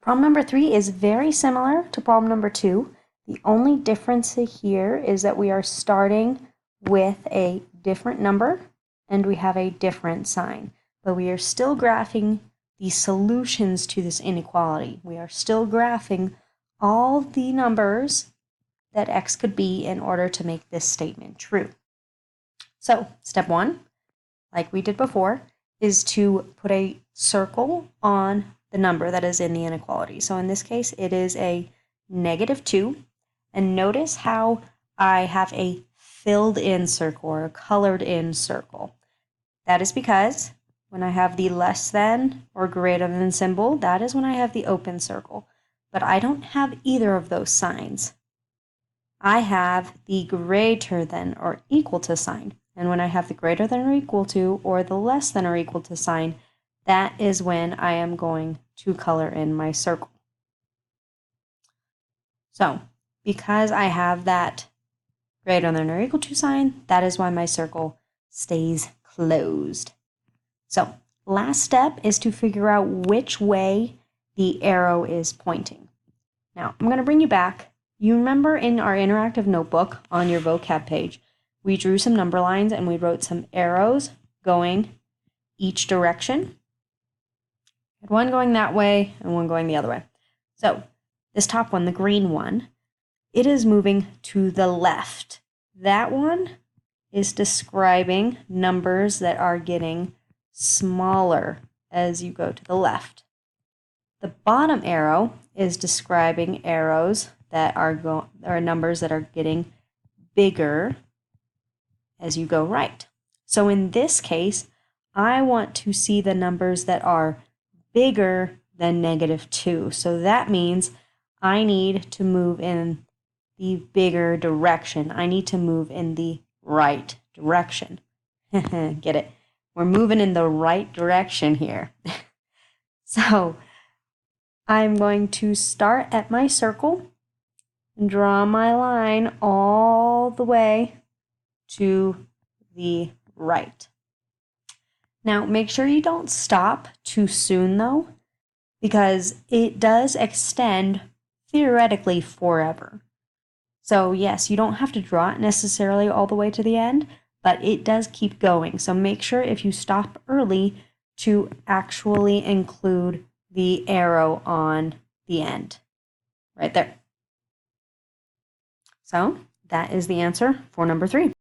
Problem number 3 is very similar to problem number 2. The only difference here is that we are starting with a different number and we have a different sign, but we are still graphing the solutions to this inequality. We are still graphing all the numbers that x could be in order to make this statement true. So step 1, like we did before, is to put a circle on the number that is in the inequality. So in this case, it is a -2. And notice how I have a filled in circle or a colored in circle. That is because when I have the less than or greater than symbol, that is when I have the open circle. But I don't have either of those signs. I have the greater than or equal to sign. And when I have the greater than or equal to or the less than or equal to sign, that is when I am going to color in my circle. So, because I have that greater than or equal to sign, that is why my circle stays closed. So, last step is to figure out which way the arrow is pointing. Now, I'm going to bring you back. You remember in our interactive notebook on your vocab page, we drew some number lines and we wrote some arrows going each direction. One going that way and one going the other way. So this top one, the green one, it is moving to the left. That one is describing numbers that are getting smaller as you go to the left. The bottom arrow is describing arrows that are numbers that are getting bigger as you go right. So in this case, I want to see the numbers that are bigger than -2. So that means I need to move in the bigger direction. I need to move in the right direction. Get it? We're moving in the right direction here. So I'm going to start at my circle and draw my line all the way to the right. Now, make sure you don't stop too soon, though, because it does extend theoretically forever. So, yes, you don't have to draw it necessarily all the way to the end, but it does keep going. So make sure if you stop early to actually include the arrow on the end, right there. So that is the answer for number 3.